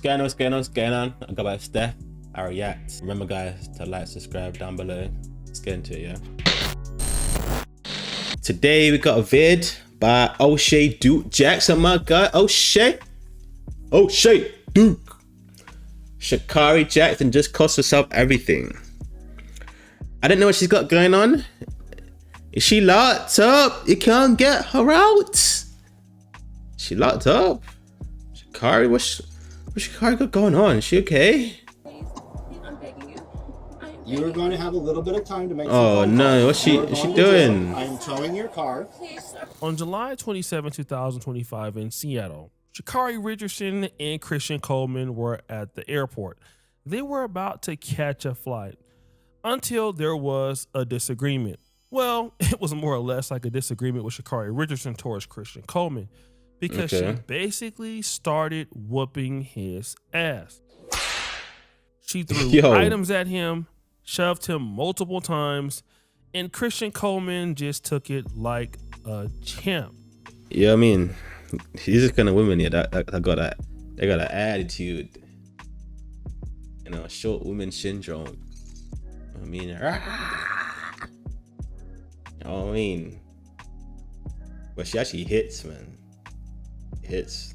What's going on? I got by Steph. I react. Remember, guys, to like, subscribe down below. Let's get into it, yeah. Today we got a vid by O'Shea Duke Jackson, my guy. O'Shea Duke. Sha'Carri Jackson just cost herself everything. I don't know what she's got going on. Is she locked up? You can't get her out. She locked up. Sha'Carri, what's Sha'Carri got going on? Is she okay? You're going to have a little bit of time to make. Oh no, what's she doing? I'm towing your car. On July 27, 2025 in Seattle, Sha'Carri Richardson and Christian Coleman were at the airport. They were about to catch a flight until there was a disagreement. Well, it was more or less like a disagreement with Sha'Carri Richardson towards Christian Coleman because she basically started whooping his ass. She threw items at him, shoved him multiple times, and Christian Coleman just took it like a champ. Yeah, I mean, these are kind of women here that got that. They got an attitude, you know, short women syndrome. I mean, but she actually hits, man. Hits.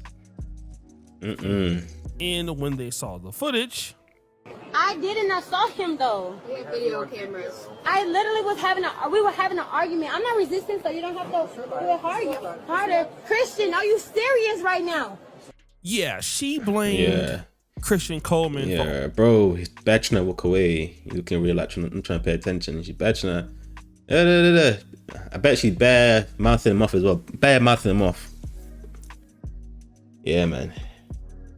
And when they saw the footage, I didn't assault him though. We have video cameras. I literally was we were having an argument. I'm not resisting, so you don't have to do it harder. Christian, are you serious right now? yeah, she blamed Christian Coleman. Yeah, bro, he's batching her walk away. You can relax. I'm trying to pay attention. She's batching her. I bet she's bad mouthing him off as well. Bad mouthing him off. Yeah, man.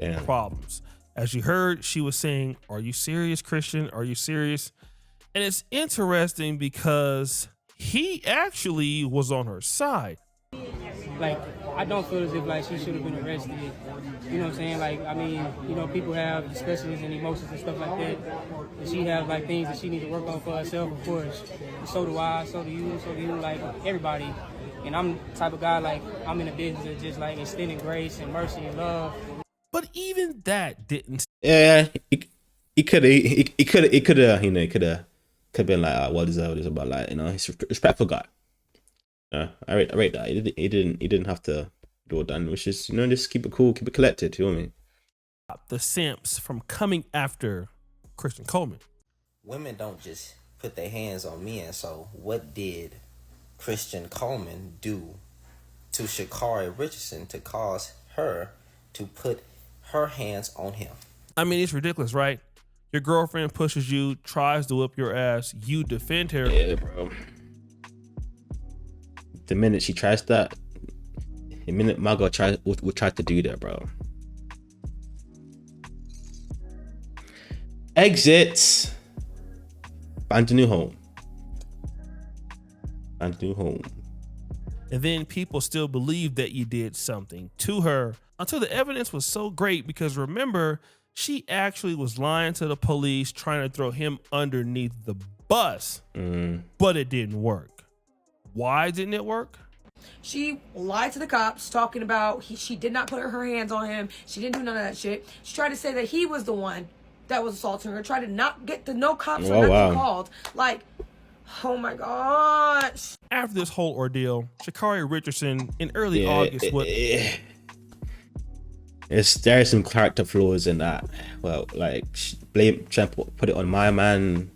Damn. Problems. As you heard, she was saying, "Are you serious, Christian? Are you serious?" And it's interesting because he actually was on her side. Like, I don't feel as if like she should have been arrested. You know what I'm saying? Like, I mean, you know, people have discussions and emotions and stuff like that. And she has like things that she needs to work on for herself, of course. And so do I, so do you, like everybody. And I'm the type of guy, like, I'm in the business of just like extending grace and mercy and love. But even that didn't. Yeah, he could have, you know, could have been like, well deserved is about, like, you know, he's a respectful guy. I rate that. He didn't have to do all done, which is, you know, just keep it cool, keep it collected. You know what I mean? The simps from coming after Christian Coleman. Women don't just put their hands on men. So what did Christian Coleman do to Sha'Carri Richardson to cause her to put her hands on him? I mean, it's ridiculous, right? Your girlfriend pushes you, tries to whip your ass, you defend her. Yeah, bro. The minute she tries that, the minute my girl will try to do that, bro. Exit. Find a new home. Find a new home. And then people still believe that you did something to her until the evidence was so great, because remember, she actually was lying to the police, trying to throw him underneath the bus, but it didn't work. Why didn't it work? She lied to the cops, talking about she did not put her hands on him. She didn't do none of that shit. She tried to say that he was the one that was assaulting her. Tried to not get no cops or nothing called. Like, oh my gosh. After this whole ordeal, Sha'Carri Richardson in early August there's some character flaws in that. Well, like, trying to put it on my man,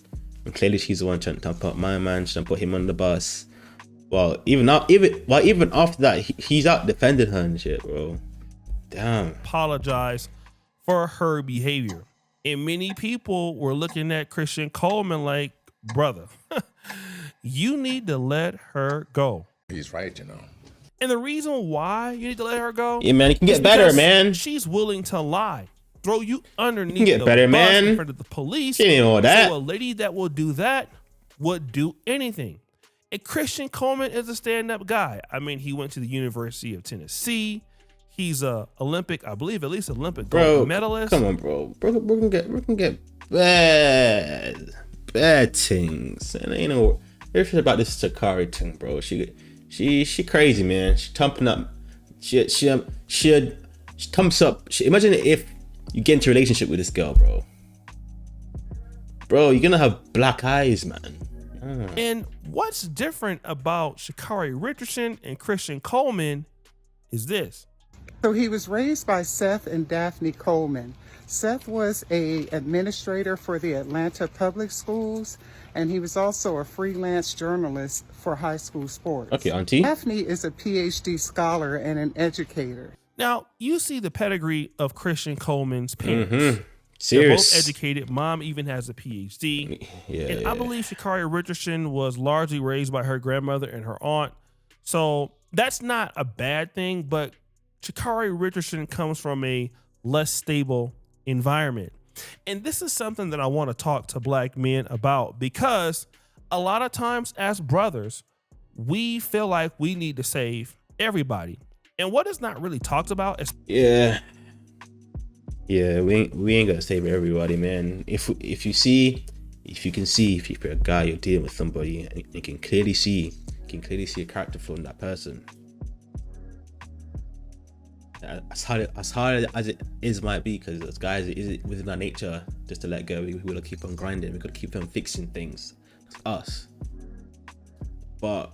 and clearly she's the one trying to put my man, trying to put him on the bus. Well, even after that, he's out defending her and shit, bro. Damn. Apologize for her behavior. And many people were looking at Christian Coleman like, brother, you need to let her go. He's right, you know. And the reason why you need to let her go, yeah, man, you can get better, man. She's willing to lie, throw you underneath you can get the better, bus man. in front of the police. She ain't all that. So a lady that will do that would do anything. And Christian Coleman is a stand-up guy. I mean, he went to the University of Tennessee. He's a Olympic, I believe, at least Olympic gold medalist. Come on, bro. We can get bad things. And you know, here's about this Sha'Carri thing, bro. She crazy, man. She thumping up. She thumps up. Imagine if you get into a relationship with this girl, bro. Bro, you're gonna have black eyes, man. And what's different about Sha'Carri Richardson and Christian Coleman is this. So he was raised by Seth and Daphne Coleman. Seth was an administrator for the Atlanta Public Schools, and he was also a freelance journalist for high school sports. Okay, auntie. Daphne is a PhD scholar and an educator. Now, you see the pedigree of Christian Coleman's parents. Mm-hmm. They're both Serious. educated. Mom even has a PhD. Yeah, And I believe Sha'Carri Richardson was largely raised by her grandmother and her aunt. So that's not a bad thing, but Sha'Carri Richardson comes from a less stable environment. And this is something that I want to talk to black men about, because a lot of times as brothers, we feel like we need to save everybody. And what is not really talked about is we ain't gonna save everybody, man. If you're a guy, you're dealing with somebody, and you can clearly see a character flaw in that person. As hard as it is might be, because as guys, it is within our nature just to let go. We gotta keep on grinding. We gotta keep on fixing things. It's us. But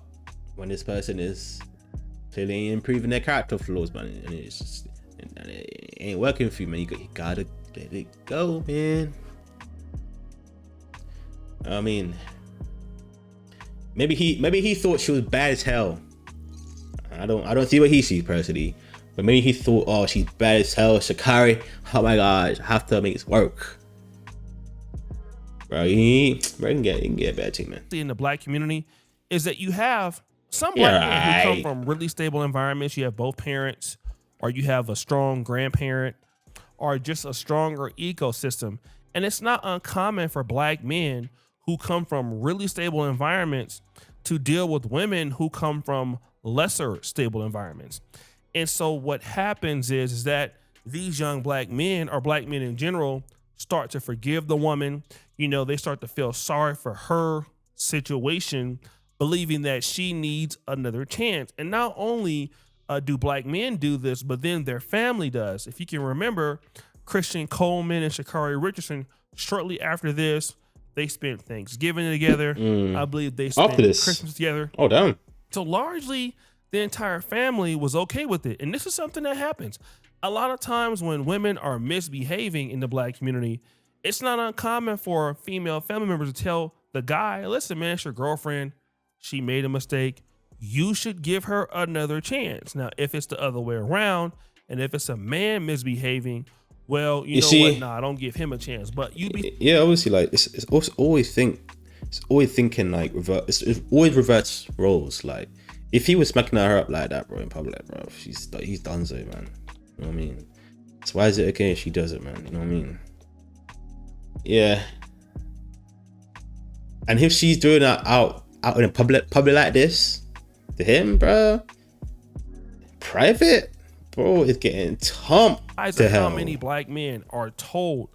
when this person is clearly improving their character flaws, man, and it's just, and it ain't working for you, man, you gotta let it go, man. I mean, maybe he thought she was bad as hell. I don't see what he sees personally. But maybe he thought, oh, she's bad as hell, Sha'Carri. Oh my gosh, I have to make this work. Bro, you can get a bad team, man. in the black community is that you have some black men who come from really stable environments. You have both parents, or you have a strong grandparent, or just a stronger ecosystem. And it's not uncommon for black men who come from really stable environments to deal with women who come from lesser stable environments. And so what happens is that these young black men, or black men in general, start to forgive the woman. You know, they start to feel sorry for her situation, believing that she needs another chance. And not only do black men do this, but then their family does. If you can remember, Christian Coleman and Sha'Carri Richardson, shortly after this, they spent Thanksgiving together. I believe they spent Christmas together. Oh, damn. So largely, the entire family was okay with it. And this is something that happens. A lot of times when women are misbehaving in the black community, it's not uncommon for female family members to tell the guy, listen, man, it's your girlfriend. She made a mistake. You should give her another chance. Now, if it's the other way around, and if it's a man misbehaving, well, you know what? Nah, don't give him a chance. But you be obviously, like it's always thinking like it always reverts roles. Like if he was smacking her up like that, bro, in public, bro, he's done so, man. You know what I mean? So why is it okay if she does it, man? You know what I mean? Yeah. And if she's doing that out in a public like this to him, bro, private, bro, is getting thumped to hell. How many black men are told,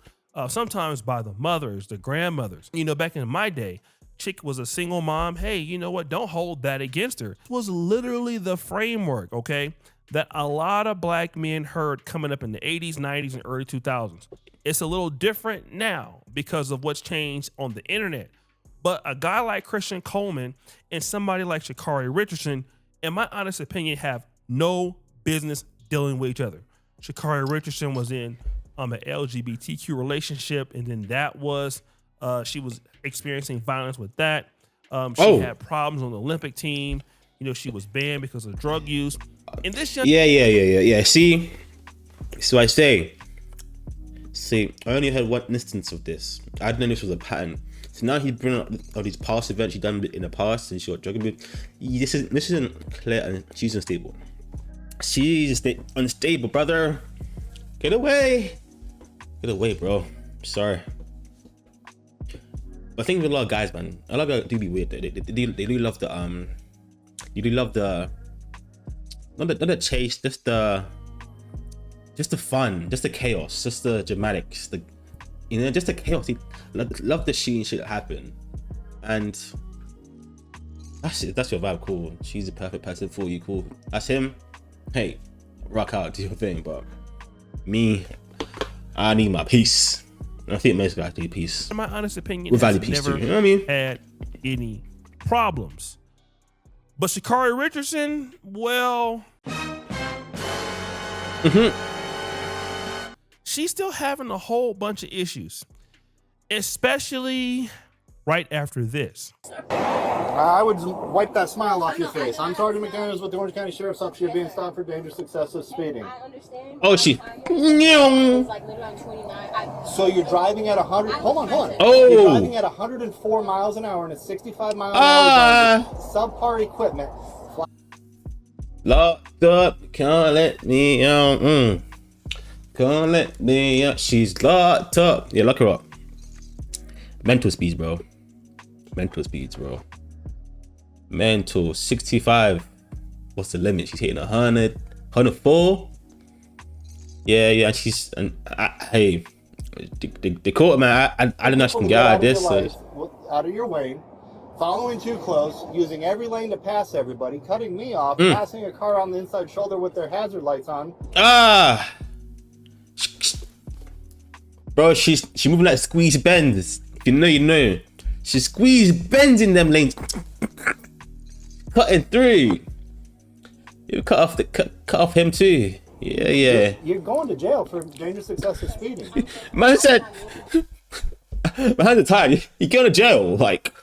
sometimes by the mothers, the grandmothers. You know, back in my day, chick was a single mom. Hey, you know what? Don't hold that against her. It was literally the framework, okay, that a lot of black men heard coming up in the 80s, 90s, and early 2000s. It's a little different now because of what's changed on the internet. But a guy like Christian Coleman and somebody like Sha'Carri Richardson, in my honest opinion, have no business dealing with each other. Sha'Carri Richardson was in an LGBTQ relationship, and then that was she was experiencing violence with that. She had problems on the Olympic team. You know, she was banned because of drug use. And this young See, so I say, I only heard one instance of this. I didn't know this was a pattern. So now he's bringing up all these past events he's done in the past, and she got drug abuse. This isn't clear, and she's unstable. She's unstable, brother. Get away, bro. Sorry. But I think with a lot of guys, man, a lot of guys do be weird. They do love the not the chase, just the fun, just the chaos, just the dramatics, just the chaos. He love the shit happen, and that's it. That's your vibe, cool. She's the perfect person for you, cool. That's him. Hey, rock out, do your thing. But me, I need my peace. I think most guys need peace. In my honest opinion, With has value peace never too. You know what I mean? had any problems. But Sha'Carri Richardson, well, she's still having a whole bunch of issues, especially right after this. I would wipe that smile off your face. I'm Sergeant McDaniels with the Orange County Sheriff's Office. You're being stopped for dangerous excessive speeding. I understand. Oh, she. It's like literally on 29. So you're driving at 100. Hold on. Oh. You're driving at 104 miles an hour in a 65 mile an hour zone with subpar equipment. Locked up, can't let me out. Can't let me out. She's locked up. Yeah, lock her up. Mental speeds, bro. Mental speeds, bro. Mental 65. What's the limit? She's hitting 100, 104. Yeah. And she's hey, the court, man. I don't know if she can get out of this. Out of your way. Following too close, using every lane to pass everybody, cutting me off, passing a car on the inside shoulder with their hazard lights on. Bro, she's moving like squeeze bends. If you know, you know. She squeezed bends in them lanes. Cutting through. You cut off him too. Yeah. You're going to jail for dangerous excessive speeding. Man said, behind the time, you go to jail. Like,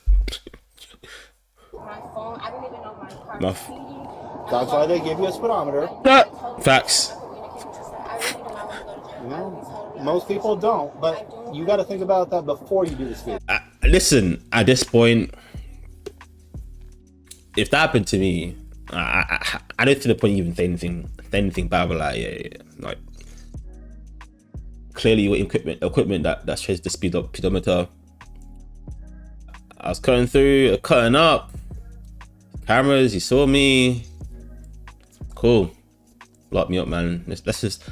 My phone, I don't even know my car. That's why they give you a speedometer. Facts. Most people don't, but you got to think about that before you do the speed. Listen, at this point, if that happened to me, I don't see the point even saying anything bad. But like, yeah, like clearly your equipment that shows the speedometer. I was cutting up. Cameras, you saw me. Cool. Lock me up, man. Let's just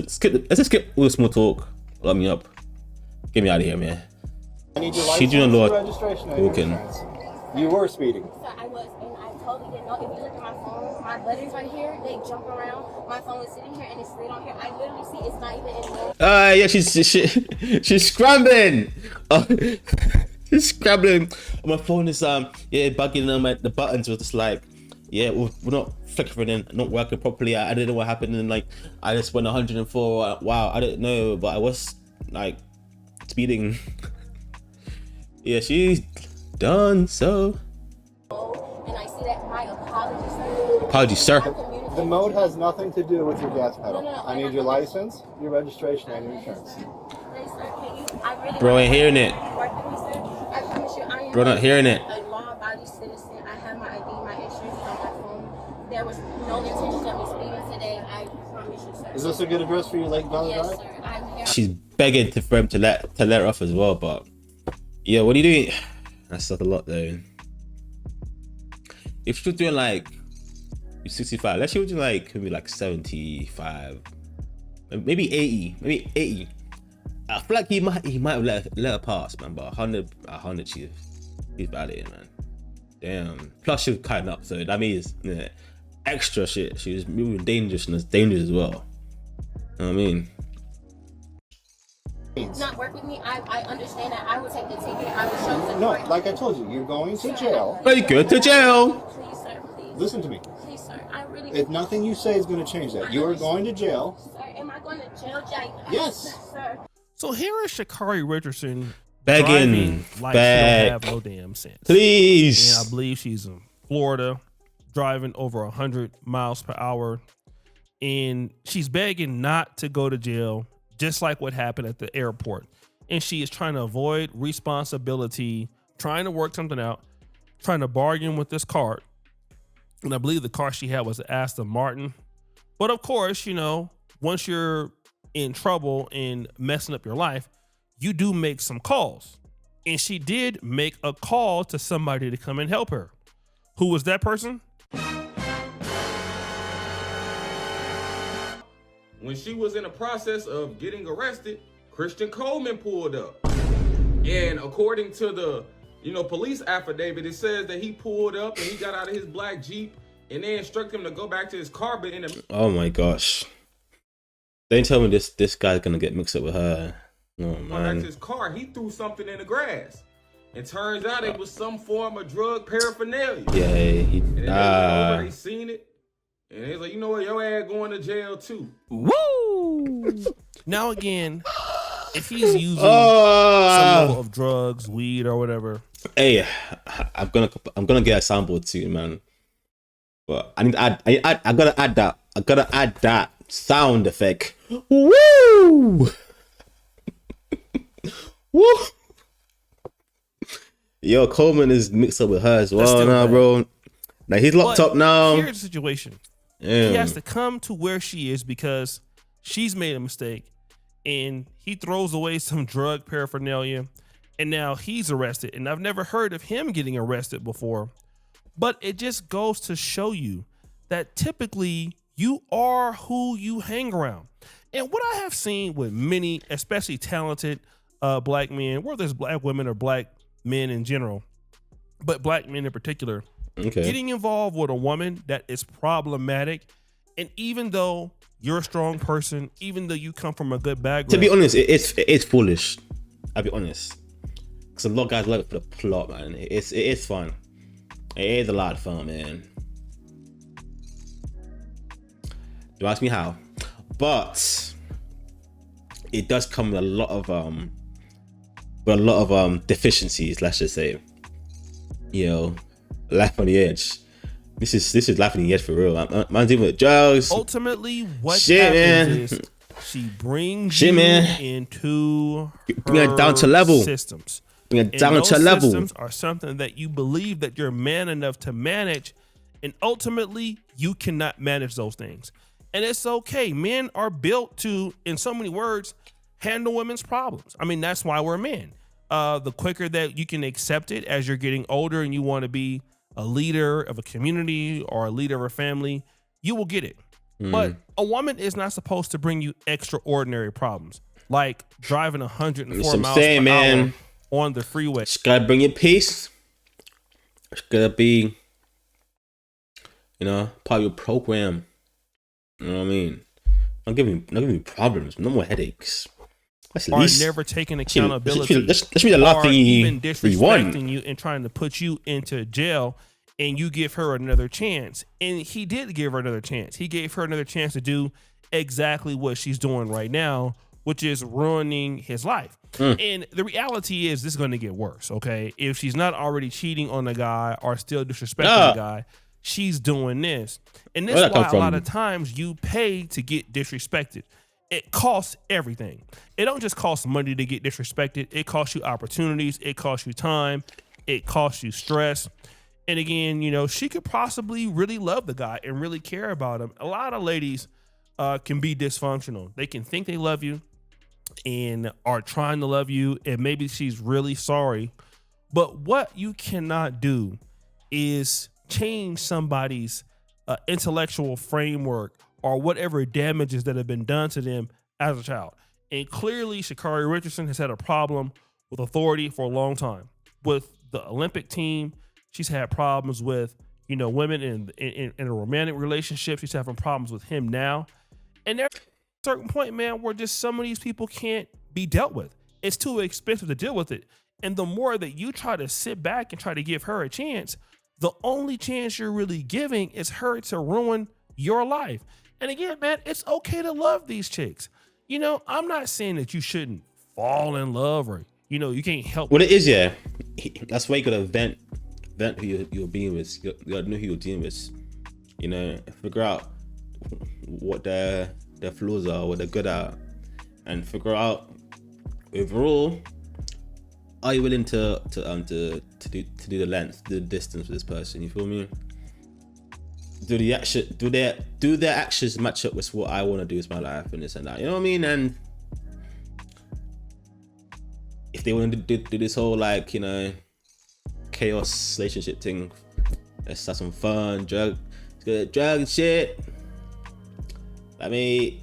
skip all the small talk. Lock me up. Get me out of here, man. I need your She doing license, Lord registration, and walking. insurance. You were speeding. So I was, and I totally didn't know. If you look at my phone, my buttons right here, they jump around. My phone is sitting here and it's slid on here. I literally see it's not even in there. Yeah, she's scrambling. She's scrambling. My phone is bugging them. The buttons were just like, we're not flickering and not working properly. I didn't know what happened, and like I just went 104. Wow, I didn't know, but I was like speeding. Yeah, she's done so. And I see that. My apologies, sir. Apologies, sir. The mode has nothing to do with your gas pedal. No. I need your license, your registration, and your insurance. Bro ain't hearing it. I promise you, I am Bro not hearing it. a law-abiding citizen. I have my ID, my insurance on my phone. There was no intention of me speeding today. I promise you, sir. Is this a good address for you, Lake Valley Yes, Drive? sir. I'm here. She's begging for him to let her off as well, but yeah, what are you doing? That's not a lot though. If you're doing like 65, let's say you're doing like maybe like 75, maybe 80. I feel like he might have let her pass, man. But 100, she's valid, man. Damn. Plus she was cutting up, so that means extra shit. She was moving dangerous as well. You know what I mean? Not work with me. I understand that. I will take the ticket. I will show the No, court. like I told you, you're going to jail. But you go to jail. Please, sir. Please. Listen to me. Please, sir. I really. If nothing you say is going to change that, you are going to jail. Sir, am I going to jail, Jake? Yes. Sir. So here is Sha'Carri Richardson Begging, driving like she don't have no damn sense. Please. And I believe she's in Florida, driving over 100 miles per hour, and she's begging not to go to jail, just like what happened at the airport. And she is trying to avoid responsibility, trying to work something out, trying to bargain with this car. And I believe the car she had was an Aston Martin. But of course, you know, once you're in trouble and messing up your life, you do make some calls. And she did make a call to somebody to come and help her. Who was that person? When she was in the process of getting arrested, Christian Coleman pulled up. And according to the, police affidavit, it says that he pulled up and he got out of his black Jeep and they instructed him to go back to his car, but in the Oh my gosh. Don't tell me this guy's gonna get mixed up with her. Oh Back man. to his car, he threw something in the grass. And turns out it was some form of drug paraphernalia. Yeah, And then they went over, they seen it. And they was like, you know what, your ass going to jail too. Woo! Now again, if he's using some level of drugs, weed, or whatever. Hey, I'm gonna get a soundboard too, man. But I need to add. I gotta add that. I gotta add that sound effect. Woo! Woo! Yo, Coleman is mixed up with her as well now, bro. Now he's locked up now. Here's the situation. Yeah. He has to come to where she is because she's made a mistake, and he throws away some drug paraphernalia, and now he's arrested. And I've never heard of him getting arrested before, but it just goes to show you that typically you are who you hang around. And what I have seen with many, especially talented black men, whether it's black women or black men in general, but black men in particular, getting involved with a woman that is problematic. And even though you're a strong person, even though you come from a good background, to be honest, it's foolish. I'll be honest, because a lot of guys like for the plot, man. It is fun. It is a lot of fun, man. Don't ask me how, but it does come with a lot of deficiencies, let's just say. You know, life on the edge. This is life on the edge for real. Man's dealing with drugs. Ultimately, what happens is she brings you into bring it down to level systems. Bring it down to level. Systems are something that you believe that you're man enough to manage, and ultimately you cannot manage those things. And it's okay. Men are built to, in so many words, handle women's problems. I mean, that's why we're men. The quicker that you can accept it as you're getting older and you want to be a leader of a community or a leader of a family, you will get it. But a woman is not supposed to bring you extraordinary problems, like driving 104 miles per hour on the freeway. It's gotta bring you peace. It's gotta be, part of your program. You know what I mean? Not giving me problems. No more headaches. That's Are never taking accountability. That should be the last thing even disrespecting you and trying to put you into jail, and you give her another chance. And he did give her another chance. He gave her another chance to do exactly what she's doing right now, which is ruining his life. And the reality is this is going to get worse, okay? If she's not already cheating on the guy or still disrespecting the guy, she's doing this. And this is why a lot of times you pay to get disrespected. It costs everything. It don't just cost money to get disrespected. It costs you opportunities. It costs you time. It costs you stress. And again, she could possibly really love the guy and really care about him. A lot of ladies can be dysfunctional. They can think they love you and are trying to love you, and maybe she's really sorry. But what you cannot do is change somebody's intellectual framework or whatever damages that have been done to them as a child. And clearly, Sha'Carri Richardson has had a problem with authority for a long time. With the Olympic team, she's had problems with, women in a romantic relationship. She's having problems with him now. And there's a certain point, man, where just some of these people can't be dealt with. It's too expensive to deal with it. And the more that you try to sit back and try to give her a chance, the only chance you're really giving is her to ruin your life. And again, man, it's okay to love these chicks. I'm not saying that you shouldn't fall in love or, you can't help. Well, it is, yeah. That's why you gotta vent who you're being with. You gotta know who you're dealing with. Figure out what their flaws are, what they're good at, and figure out overall, are you willing to do the length, the distance with this person? You feel me? Do their actions match up with what I want to do with my life and this and that? You know what I mean? And if they want to do this whole chaos relationship thing, let's have some fun, drug and shit. Let me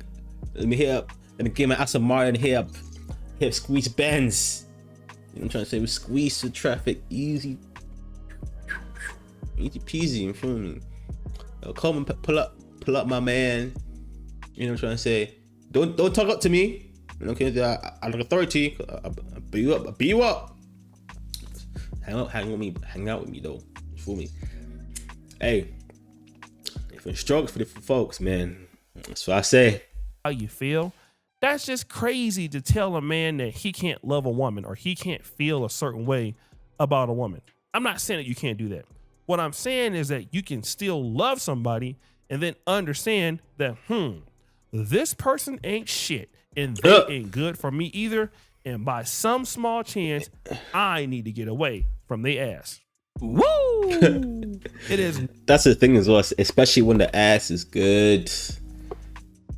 hit up. Let me get my Aston Martin hit up squeeze Benz. I'm trying to say we squeeze the traffic easy peasy. You feel me? Come and pull up my man. I'm trying to say, Don't talk up to me. Okay, I'm an authority. I'll beat you up. I'll beat you up. Hang out with me though. You fool me? Hey, different strokes for different folks, man. That's what I say. How you feel? That's just crazy to tell a man that he can't love a woman or he can't feel a certain way about a woman. I'm not saying that you can't do that. What I'm saying is that you can still love somebody and then understand that, this person ain't shit and they ain't good for me either. And by some small chance, I need to get away from their ass. Woo! It is. That's the thing as well, especially when the ass is good.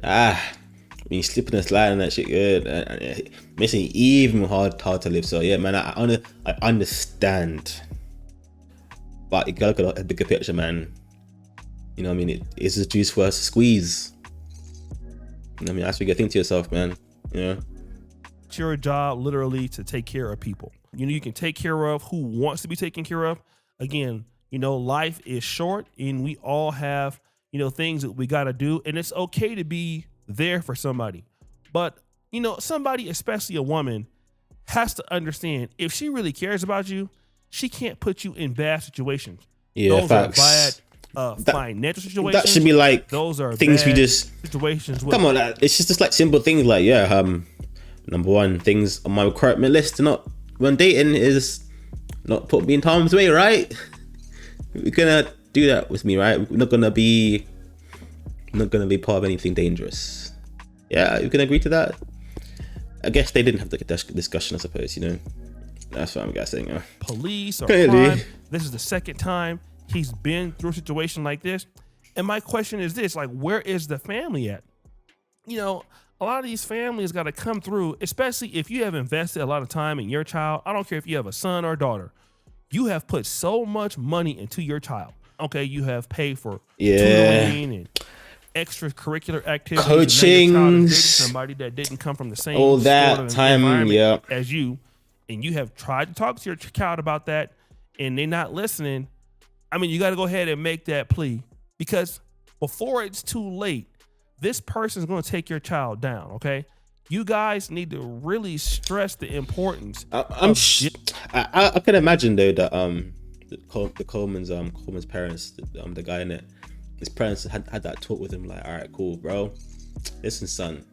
When you slipping and sliding that shit good, makes it even hard to live. So yeah, man, I understand, but you gotta look at the bigger picture, man. You know what I mean? It's a juice for us to squeeze. You know what I mean? That's what you gotta think to yourself, man. You know? It's your job literally to take care of people. You know, you can take care of who wants to be taken care of. Again, you know, life is short and we all have, you know, things that we gotta do, and it's okay to be there for somebody. But, you know, somebody, especially a woman, has to understand if she really cares about you, she can't put you in bad situations. Yeah, those facts. Are bad financial situations. That should be like those are things bad we just situations. Come on, it's just like simple things like number one, things on my requirement list to not when dating is not put me in harm's way, right? We're gonna do that with me, right? We're not gonna be part of anything dangerous. Yeah, you can agree to that. I guess they didn't have the discussion, I suppose, you know. That's what I'm guessing. Police or Clearly. crime. This is the second time he's been through a situation like this. And my question is this, like, where is the family at? You know, a lot of these families got to come through, especially if you have invested a lot of time in your child. I don't care if you have a son or a daughter. You have put so much money into your child. Okay, you have paid for tutoring and extracurricular activities, coaching, somebody that didn't come from the same all that time, as you, and you have tried to talk to your child about that, and they're not listening. I mean, you got to go ahead and make that plea, because before it's too late, this person's going to take your child down. Okay, you guys need to really stress the importance. I can imagine though that the Coleman's parents, the guy in it. His parents had that talk with him, like, all right, cool, bro. Listen, son,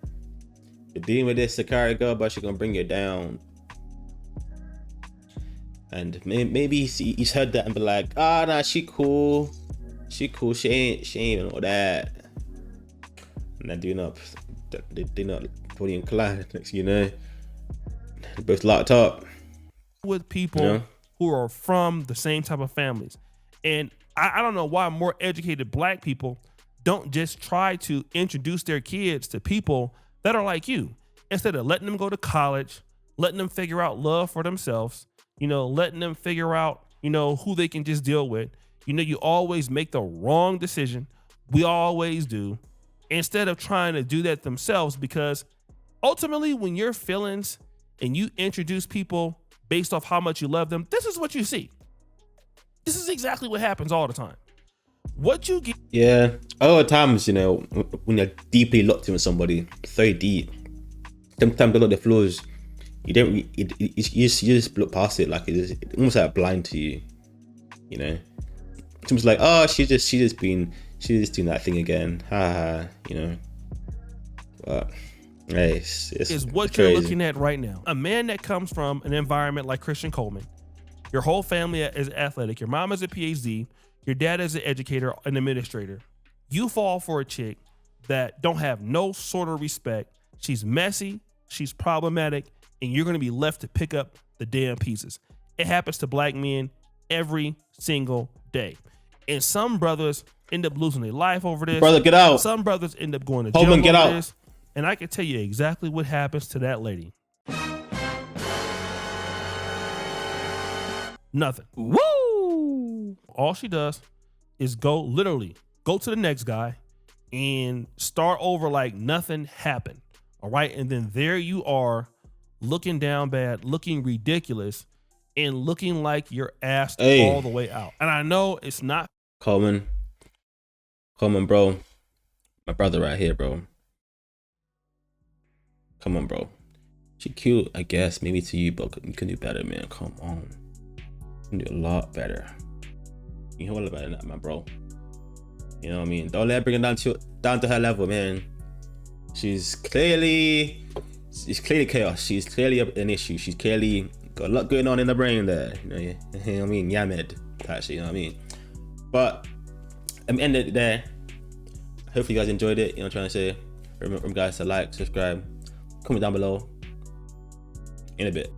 you're dealing with this Sha'Carri girl, but she's gonna bring you down. And maybe he's heard that and be like, nah, she cool, she ain't even all that. And they're not Bonnie and Clyde, next you know, they're both locked up with people who are from the same type of families. And I don't know why more educated black people don't just try to introduce their kids to people that are like you, instead of letting them go to college, letting them figure out love for themselves, you know, letting them figure out, you know, who they can just deal with. You know, you always make the wrong decision. We always do, instead of trying to do that themselves, because ultimately when your feelings and you introduce people based off how much you love them, this is what you see. This is exactly what happens all the time. What you get. Yeah. A lot of times, you know, when you're deeply locked in with somebody, so deep, sometimes a lot of the flaws, you just look past it, like it's almost like blind to you, you know. It's almost like, oh, she's just doing that thing again, you know. But hey, it's what crazy. You're looking at right now. A man that comes from an environment like Christian Coleman. Your whole family is athletic. Your mom is a PhD. Your dad is an educator, an administrator. You fall for a chick that don't have no sort of respect. She's messy. She's problematic. And you're going to be left to pick up the damn pieces. It happens to black men every single day. And some brothers end up losing their life over this. Brother, get out. Some brothers end up going to jail Coleman, get over out. this. And I can tell you exactly what happens to that lady. Nothing. Woo! All she does is go to the next guy and start over like nothing happened. All right. And then there you are looking down bad, looking ridiculous, and looking like you're asked all the way out. And I know it's not. Coleman, bro. My brother right here, bro. Come on, bro. She cute, I guess. Maybe to you, but you can do better, man. Come on. You can do a lot better. You can do a lot better than that, man, bro. You know what I mean? Don't let her bring it down to her level, man. She's clearly chaos. She's clearly an issue. She's clearly got a lot going on in the brain there. You know what I mean? Yamed, actually, you know what I mean? But I'm ending it there. Hopefully you guys enjoyed it. You know what I'm trying to say? Remember guys to like, subscribe, comment down below. In a bit.